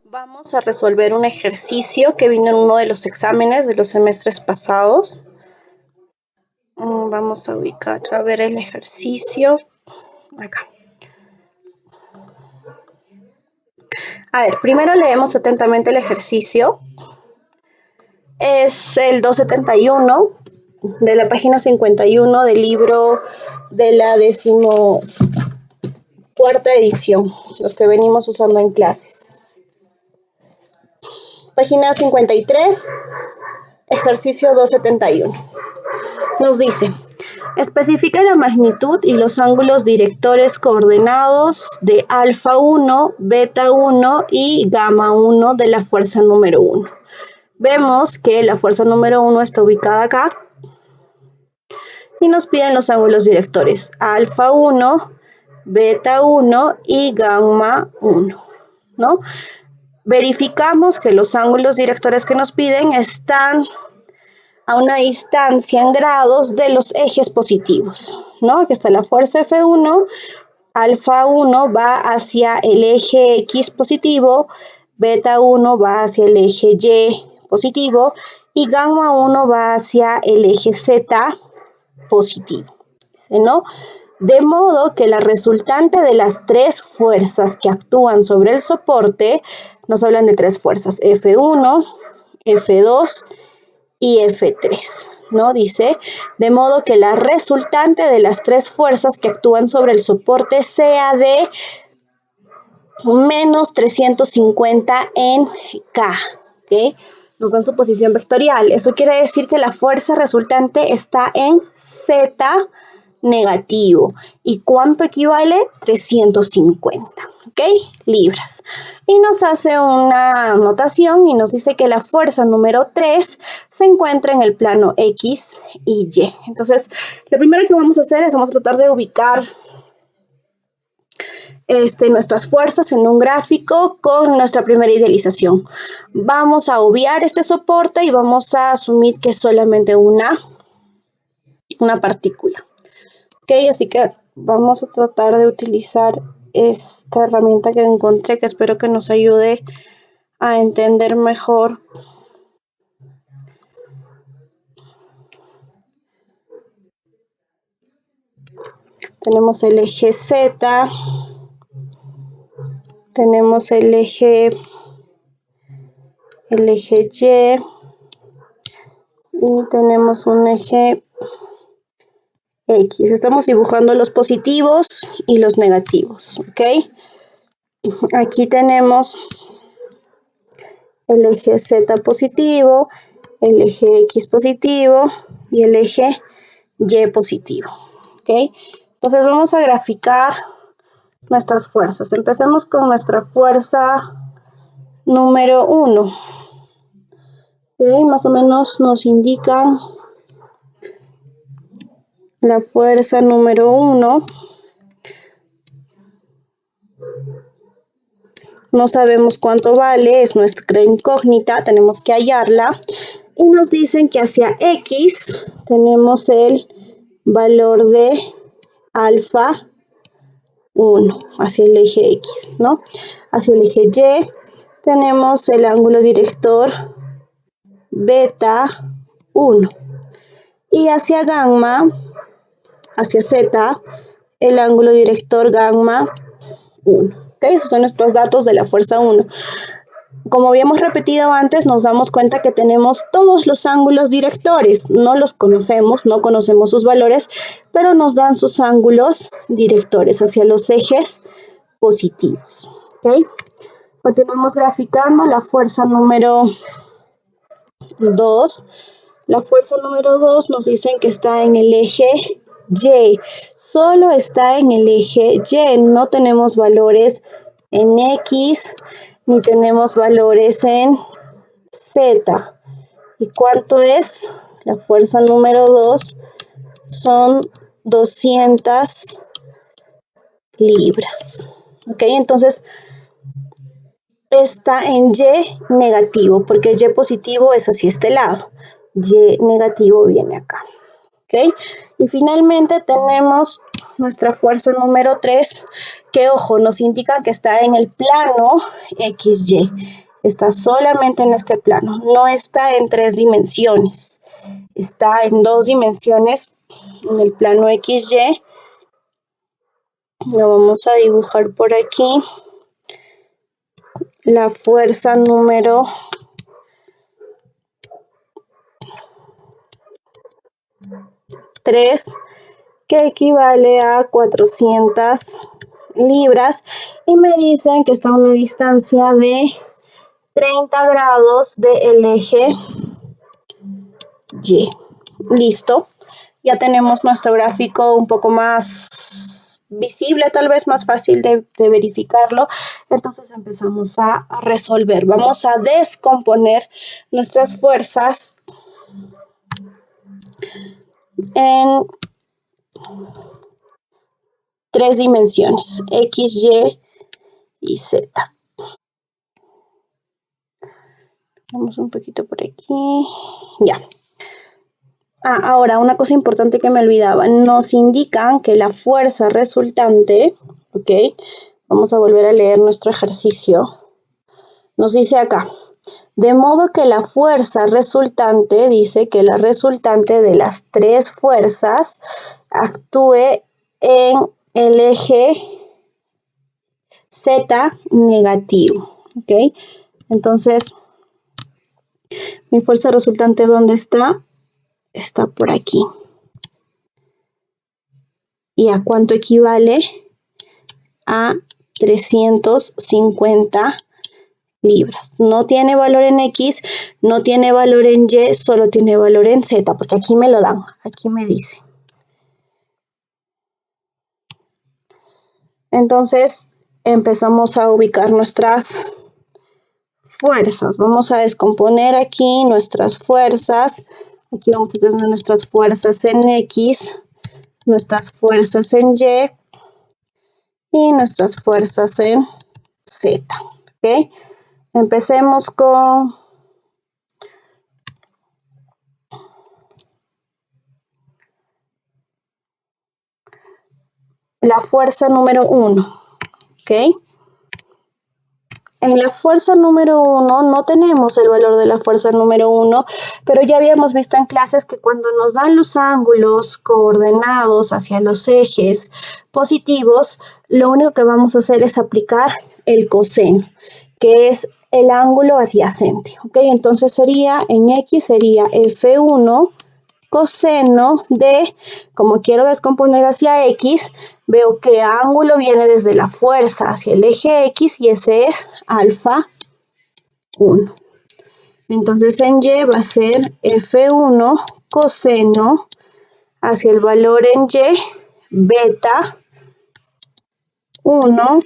Vamos a resolver un ejercicio que vino en uno de los exámenes de los semestres pasados. Vamos a ubicar, a ver el ejercicio. Acá. A ver, primero leemos atentamente el ejercicio. Es el 271 de la página 51 del libro de la 14ª edición, los que venimos usando en clases. Página 53, ejercicio 271. Nos dice, especifica la magnitud y los ángulos directores coordenados de alfa 1, beta 1 y gamma 1 de la fuerza número 1. Vemos que la fuerza número 1 está ubicada acá y nos piden los ángulos directores alfa 1, beta 1 y gamma 1, ¿no? Verificamos que los ángulos directores que nos piden están a una distancia en grados de los ejes positivos, ¿no? Aquí está la fuerza F1, alfa 1 va hacia el eje X positivo, beta 1 va hacia el eje Y positivo y gamma 1 va hacia el eje Z positivo, ¿no? De modo que la resultante de las tres fuerzas que actúan sobre el soporte, nos hablan de tres fuerzas, F1, F2 y F3, ¿no? Dice, de modo que la resultante de las tres fuerzas que actúan sobre el soporte sea de menos 350 en K, ¿ok? Nos dan su posición vectorial. Eso quiere decir que la fuerza resultante está en Z negativo. ¿Y cuánto equivale? 350, ¿ok? Libras. Y nos hace una notación y nos dice que la fuerza número 3 se encuentra en el plano X y Y. Entonces, lo primero que vamos a hacer es vamos a tratar de ubicar nuestras fuerzas en un gráfico con nuestra primera idealización. Vamos a obviar este soporte y vamos a asumir que es solamente una partícula. Ok, así que vamos a tratar de utilizar esta herramienta que encontré, que espero que nos ayude a entender mejor tenemos el eje Z, tenemos el eje Y y tenemos un eje X. Estamos dibujando los positivos y los negativos, ¿ok? Aquí tenemos el eje Z positivo, el eje X positivo y el eje Y positivo, ¿ok? Entonces vamos a graficar nuestras fuerzas. Empecemos con nuestra fuerza número 1. ¿Okay? Más o menos nos indican la fuerza número 1. No sabemos cuánto vale, es nuestra incógnita, tenemos que hallarla. Y nos dicen que hacia X tenemos el valor de alfa 1, hacia el eje X, ¿no? Hacia el eje Y tenemos el ángulo director beta 1. Y hacia gamma, hacia Z, el ángulo director gamma 1. ¿Okay? Esos son nuestros datos de la fuerza 1. Como habíamos repetido antes, nos damos cuenta que tenemos todos los ángulos directores. No los conocemos, no conocemos sus valores, pero nos dan sus ángulos directores hacia los ejes positivos. ¿Okay? Continuamos graficando la fuerza número 2. La fuerza número 2 nos dicen que está en el eje Y. Solo está en el eje Y. No tenemos valores en X ni tenemos valores en Z. ¿Y cuánto es? La fuerza número 2 son 200 libras. ¿Ok? Entonces está en Y negativo, porque Y positivo es hacia este lado. Y negativo viene acá. ¿Ok? Y finalmente tenemos nuestra fuerza número 3, que ojo, nos indica que está en el plano XY. Está solamente en este plano, no está en 3 dimensiones. Está en 2 dimensiones, en el plano XY. Lo vamos a dibujar por aquí. La fuerza número 3, que equivale a 400 libras, y me dicen que está a una distancia de 30 grados del eje Y. Listo. Ya tenemos nuestro gráfico un poco más visible, tal vez más fácil de verificarlo. Entonces empezamos a resolver. Vamos a descomponer nuestras fuerzas en 3 dimensiones, X, Y y Z. Vamos un poquito por aquí. Ya. Ahora, una cosa importante que me olvidaba. Nos indican que la fuerza resultante, ¿ok? Vamos a volver a leer nuestro ejercicio. Nos dice acá, de modo que la fuerza resultante, dice que la resultante de las 3 fuerzas actúe en el eje Z negativo, ¿ok? Entonces, mi fuerza resultante, ¿dónde está? Está por aquí. ¿Y a cuánto equivale? A 350 libras. No tiene valor en X, no tiene valor en Y, solo tiene valor en Z, porque aquí me lo dan, aquí me dice. Entonces, empezamos a ubicar nuestras fuerzas. Vamos a descomponer aquí nuestras fuerzas. Aquí vamos a tener nuestras fuerzas en X, nuestras fuerzas en Y nuestras fuerzas en Z. ¿Ok? Empecemos con la fuerza número 1. ¿Ok? En la fuerza número 1 no tenemos el valor de la fuerza número 1, pero ya habíamos visto en clases que cuando nos dan los ángulos coordenados hacia los ejes positivos, lo único que vamos a hacer es aplicar el coseno, que es el ángulo adyacente. ¿Ok? Entonces sería, en X sería F1 coseno de, como quiero descomponer hacia X, veo que ángulo viene desde la fuerza hacia el eje X y ese es alfa 1. Entonces en Y va a ser F1 coseno hacia el valor en Y, beta 1,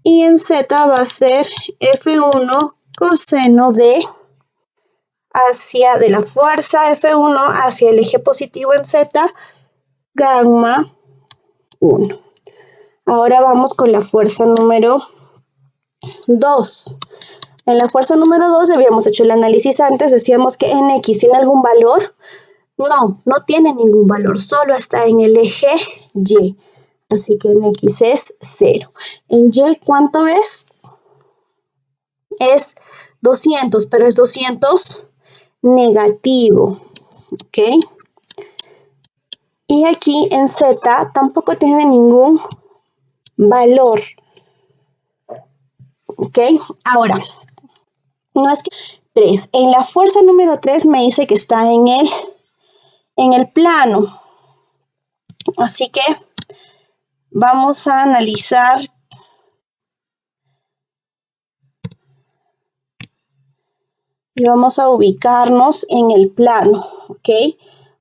y en Z va a ser F1 coseno de la fuerza F1 hacia el eje positivo en Z, gamma 1. Ahora vamos con la fuerza número 2. En la fuerza número 2 habíamos hecho el análisis antes, decíamos que en X tiene algún valor. No, no tiene ningún valor, solo está en el eje Y. Así que en X es 0. En Y, ¿cuánto es? Es 200, pero es 200 negativo. ¿Ok? Y aquí en Z tampoco tiene ningún valor. ¿Ok? Ahora, no es que 3. En la fuerza número 3 me dice que está en el plano. Así que vamos a analizar y vamos a ubicarnos en el plano. ¿Ok?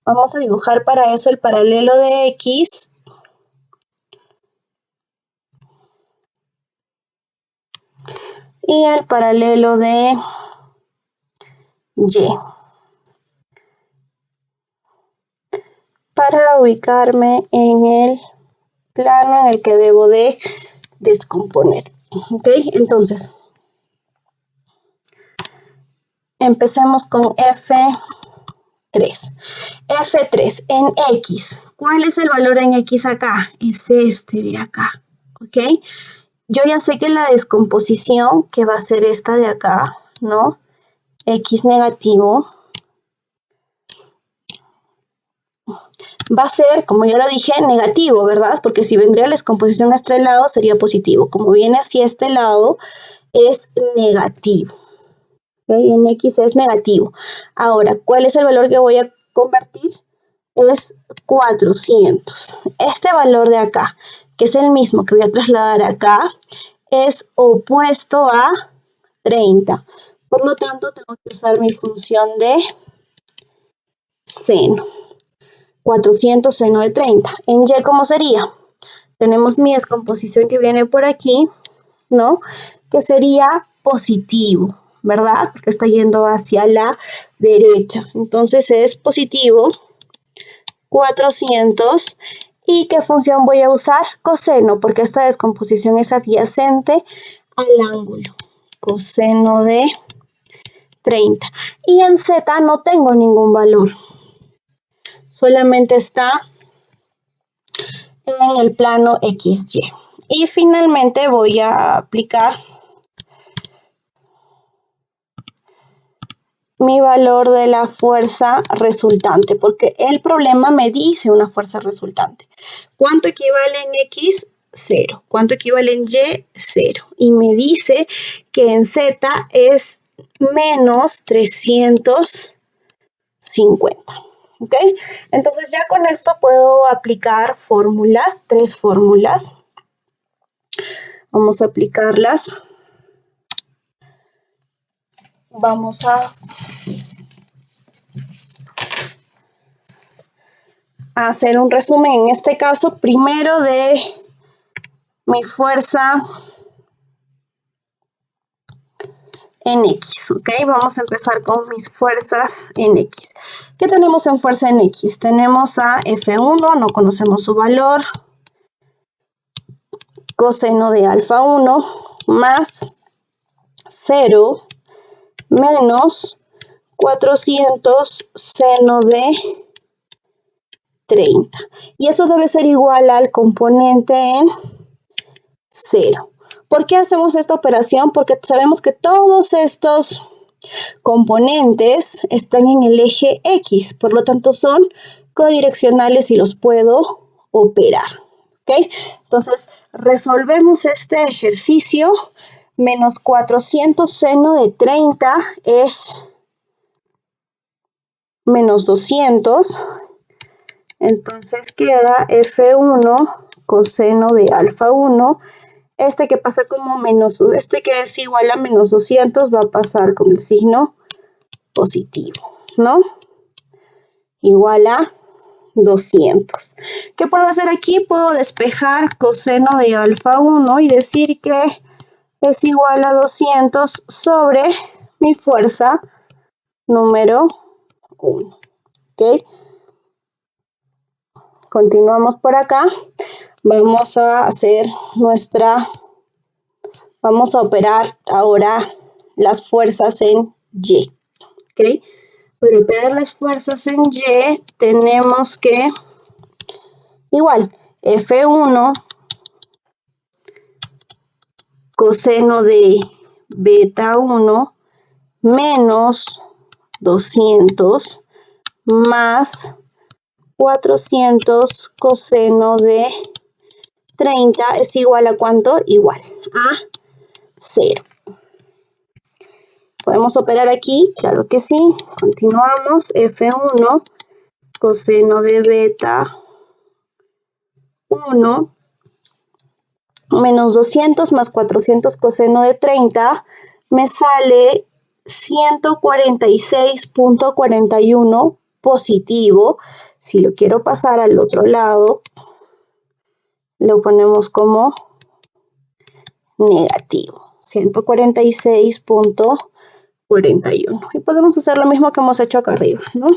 Vamos a dibujar para eso el paralelo de X y el paralelo de Y, para ubicarme en el plano en el que debo de descomponer. ¿Ok? Entonces, empecemos con F3. 3. F3 en X. ¿Cuál es el valor en X acá? Es este de acá, ¿ok? Yo ya sé que la descomposición, que va a ser esta de acá, ¿no? X negativo, va a ser, como ya lo dije, negativo, ¿verdad? Porque si vendría la descomposición a este lado, sería positivo. Como viene hacia este lado, es negativo. ¿Okay? En X es negativo. Ahora, ¿cuál es el valor que voy a convertir? Es 400. Este valor de acá, que es el mismo que voy a trasladar acá, es opuesto a 30. Por lo tanto, tengo que usar mi función de seno. 400 seno de 30. En Y, ¿cómo sería? Tenemos mi descomposición que viene por aquí, ¿no? Que sería positivo, ¿verdad? Porque está yendo hacia la derecha. Entonces es positivo 400. ¿Y qué función voy a usar? Coseno, porque esta descomposición es adyacente al ángulo. Coseno de 30. Y en Z no tengo ningún valor. Solamente está en el plano XY. Y finalmente voy a aplicar mi valor de la fuerza resultante, porque el problema me dice una fuerza resultante. ¿Cuánto equivale en X? 0. ¿Cuánto equivale en Y? 0. Y me dice que en Z es menos 350. ¿Ok? Entonces ya con esto puedo aplicar fórmulas, 3 fórmulas. Vamos a aplicarlas. Vamos a hacer un resumen, en este caso, primero de mi fuerza en X, ¿ok? Vamos a empezar con mis fuerzas en X. ¿Qué tenemos en fuerza en X? Tenemos a F1, no conocemos su valor, coseno de alfa 1, más 0, menos 400 seno de 30. Y eso debe ser igual al componente en 0. ¿Por qué hacemos esta operación? Porque sabemos que todos estos componentes están en el eje X, por lo tanto son codireccionales y los puedo operar. ¿Ok? Entonces, resolvemos este ejercicio. Menos 400 seno de 30 es menos 200. Entonces queda F1 coseno de alfa 1. Este que pasa como menos, este que es igual a menos 200 va a pasar con el signo positivo, ¿no? Igual a 200. ¿Qué puedo hacer aquí? Puedo despejar coseno de alfa 1 y decir que es igual a 200 sobre mi fuerza número 1. ¿Ok? Continuamos por acá. Vamos a hacer vamos a operar ahora las fuerzas en Y. ¿Ok? Para operar las fuerzas en Y tenemos que, igual, F1 coseno de beta 1 menos 200 más 400 coseno de 30 es igual a ¿cuánto? Igual a 0. ¿Podemos operar aquí? Claro que sí. Continuamos. F1 coseno de beta 1 menos 200 más 400 coseno de 30 me sale 146.41 positivo. Si lo quiero pasar al otro lado, lo ponemos como negativo. 146.41. Y podemos hacer lo mismo que hemos hecho acá arriba, ¿no?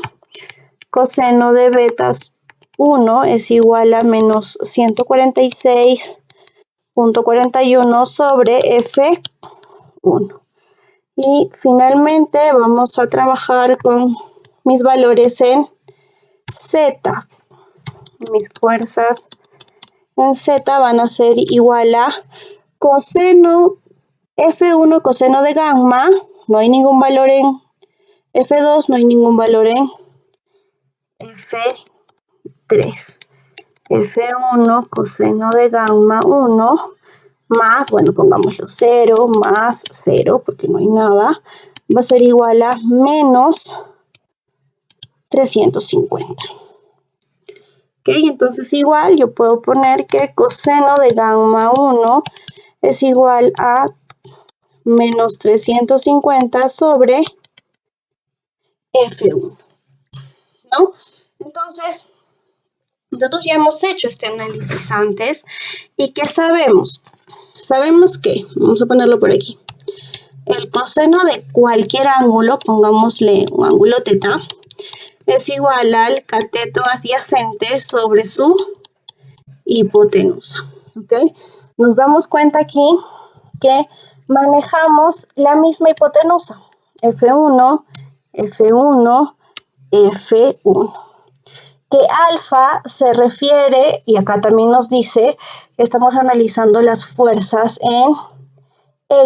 Coseno de beta 1 es igual a menos 146.41 sobre F1. Y finalmente vamos a trabajar con mis valores en Z. Mis fuerzas en Z van a ser igual a coseno F1 coseno de gamma, no hay ningún valor en F2, no hay ningún valor en F3. F1 coseno de gamma 1 más, bueno, pongámoslo 0, más 0, porque no hay nada, va a ser igual a menos 350. Ok, entonces igual yo puedo poner que coseno de gamma 1 es igual a menos 350 sobre F1, ¿no? Entonces, nosotros ya hemos hecho este análisis antes y ¿qué sabemos? Sabemos que, vamos a ponerlo por aquí, el coseno de cualquier ángulo, pongámosle un ángulo teta, es igual al cateto adyacente sobre su hipotenusa, ¿ok? Nos damos cuenta aquí que manejamos la misma hipotenusa, F1, F1, F1. Que alfa se refiere, y acá también nos dice que estamos analizando las fuerzas en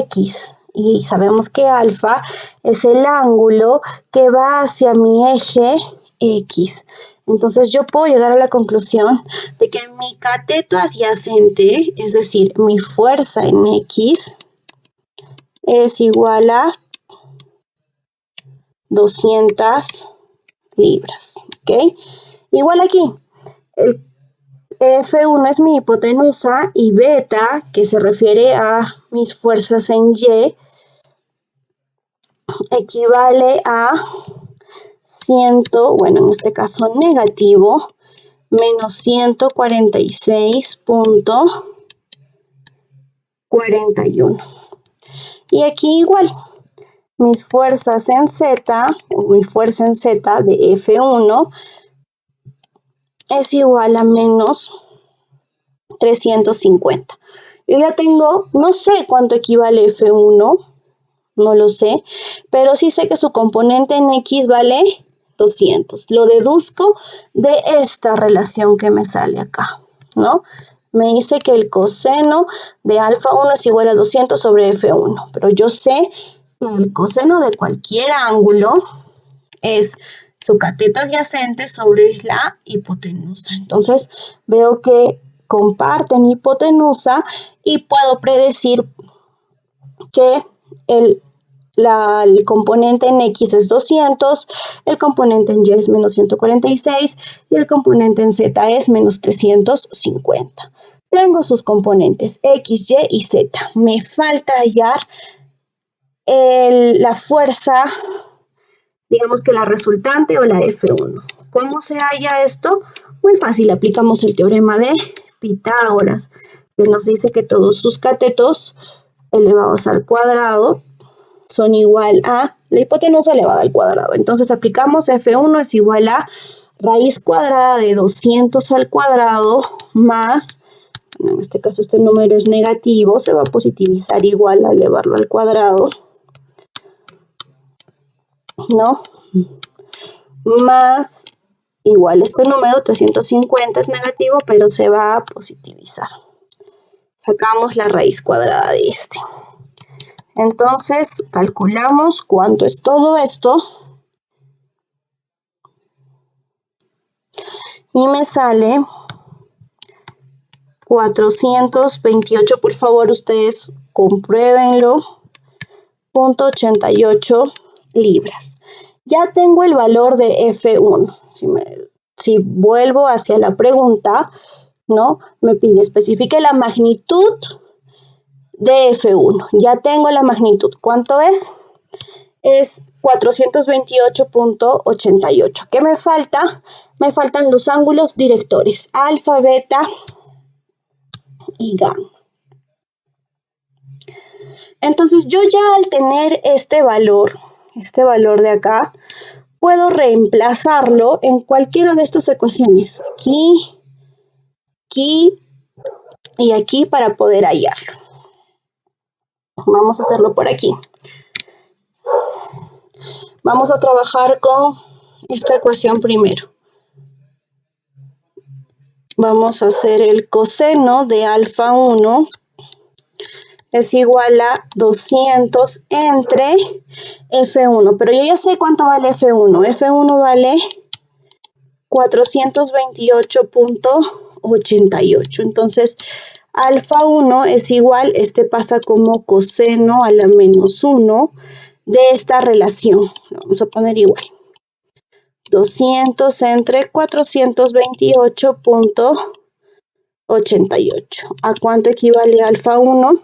X. Y sabemos que alfa es el ángulo que va hacia mi eje X. Entonces yo puedo llegar a la conclusión de que mi cateto adyacente, es decir, mi fuerza en X, es igual a 200 libras. ¿Ok? Igual aquí, el F1 es mi hipotenusa y beta, que se refiere a mis fuerzas en Y, equivale a 100, bueno, en este caso negativo, menos 146.41. Y aquí igual, mis fuerzas en Z, o mi fuerza en Z de F1, es igual a menos 350. Yo ya tengo, no sé cuánto equivale F1, no lo sé, pero sí sé que su componente en X vale 200. Lo deduzco de esta relación que me sale acá, ¿no? Me dice que el coseno de alfa 1 es igual a 200 sobre F1, pero yo sé que el coseno de cualquier ángulo es su cateto adyacente sobre la hipotenusa. Entonces veo que comparten hipotenusa y puedo predecir que el componente en X es 200, el componente en Y es menos 146 y el componente en Z es menos 350. Tengo sus componentes X, Y y Z. Me falta hallar la fuerza, digamos que la resultante o la F1. ¿Cómo se halla esto? Muy fácil, aplicamos el teorema de Pitágoras, que nos dice que todos sus catetos elevados al cuadrado son igual a la hipotenusa elevada al cuadrado. Entonces aplicamos F1 es igual a raíz cuadrada de 200 al cuadrado más, en este caso este número es negativo, se va a positivizar igual a elevarlo al cuadrado, ¿no? Más igual este número, 350 es negativo, pero se va a positivizar. Sacamos la raíz cuadrada de este. Entonces, calculamos cuánto es todo esto. Y me sale 428, por favor, ustedes compruébenlo, 0.88 libras. Ya tengo el valor de F1. Si vuelvo hacia la pregunta, ¿no? Me pide especifique la magnitud de F1. Ya tengo la magnitud. ¿Cuánto es? Es 428.88. ¿Qué me falta? Me faltan los ángulos directores, alfa, beta y gamma. Entonces yo ya al tener este valor de acá, puedo reemplazarlo en cualquiera de estas ecuaciones. Aquí, aquí y aquí para poder hallarlo. Vamos a hacerlo por aquí. Vamos a trabajar con esta ecuación primero. Vamos a hacer el coseno de alfa 1 es igual a 200 entre F1. Pero yo ya sé cuánto vale F1. F1 vale 428.88. Entonces, alfa 1 es igual, este pasa como coseno a la menos 1 de esta relación. Vamos a poner igual. 200 entre 428.88. ¿A cuánto equivale alfa 1?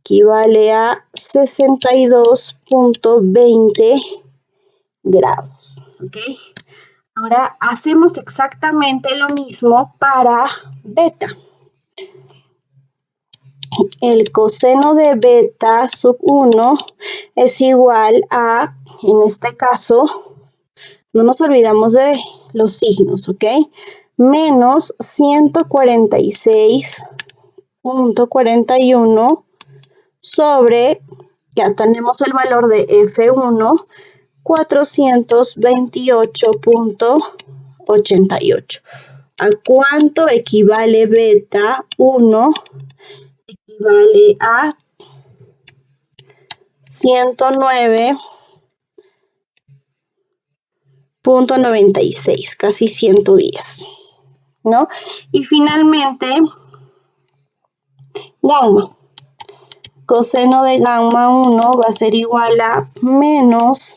Equivale a 62.20 grados. ¿Ok? Ahora hacemos exactamente lo mismo para beta. El coseno de beta sub 1 es igual a, en este caso, no nos olvidamos de los signos, ¿ok? Menos 146.41 sobre, ya tenemos el valor de F1, 428.88. ¿A cuánto equivale beta 1? Equivale a 109.96, casi 110, ¿no? Y finalmente, gamma. Coseno de gamma 1 va a ser igual a menos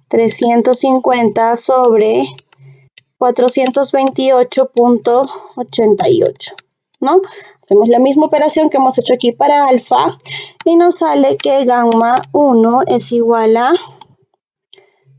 350 sobre 428.88, ¿no? Hacemos la misma operación que hemos hecho aquí para alfa y nos sale que gamma 1 es igual a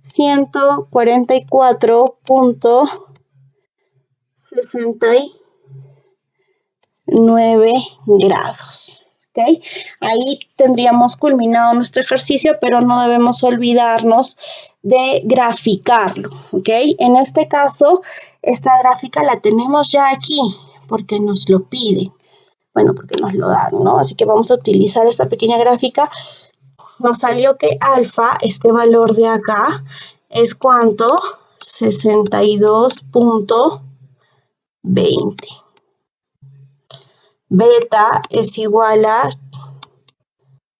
144.69 grados. ¿Okay? Ahí tendríamos culminado nuestro ejercicio, pero no debemos olvidarnos de graficarlo. ¿Okay? En este caso, esta gráfica la tenemos ya aquí, porque nos lo piden. Bueno, porque nos lo dan, ¿no? Así que vamos a utilizar esta pequeña gráfica. Nos salió que alfa, este valor de acá, es ¿cuánto? 62.20. Beta es igual a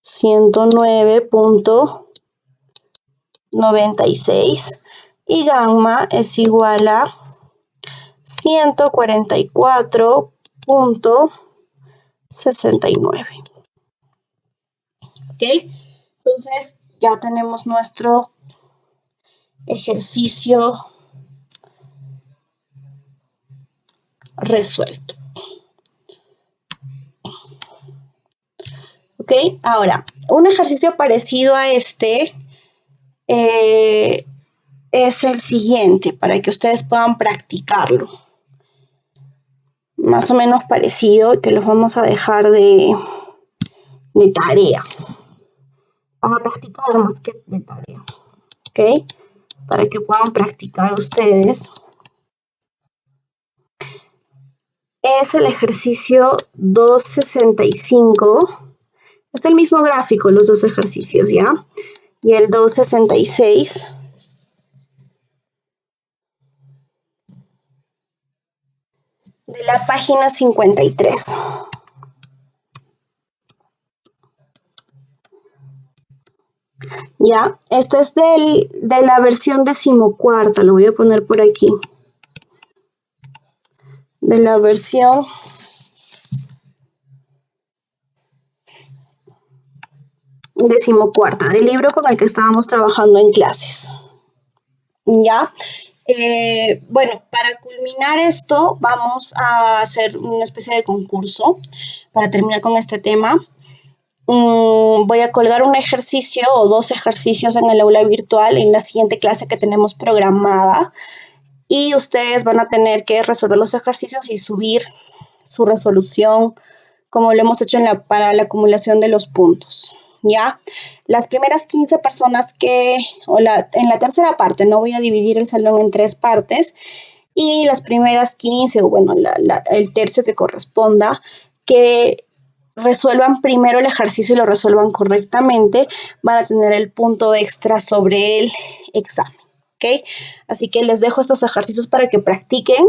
109.96 y gamma es igual a 144.69. ¿Ok? Entonces ya tenemos nuestro ejercicio resuelto. ¿Ok? Ahora, un ejercicio parecido a este es el siguiente, para que ustedes puedan practicarlo. Más o menos parecido, que los vamos a dejar de tarea. Van a practicar más que de tarea. ¿Ok? Para que puedan practicar ustedes. Es el ejercicio 265. Es el mismo gráfico, los dos ejercicios, ¿ya? Y el 266. De la página 53. Ya, esto es de la versión decimocuarta, lo voy a poner por aquí. De la versión decimocuarta, del libro con el que estábamos trabajando en clases. Ya, bueno, para culminar esto, vamos a hacer una especie de concurso para terminar con este tema. Voy a colgar un ejercicio o dos ejercicios en el aula virtual en la siguiente clase que tenemos programada y ustedes van a tener que resolver los ejercicios y subir su resolución como lo hemos hecho para la acumulación de los puntos. ¿Ya? Las primeras 15 personas en la tercera parte, no voy a dividir el salón en 3 partes, y las primeras 15, o bueno, el tercio que corresponda, que resuelvan primero el ejercicio y lo resuelvan correctamente, van a tener el punto extra sobre el examen. ¿ok? Así que les dejo estos ejercicios para que practiquen.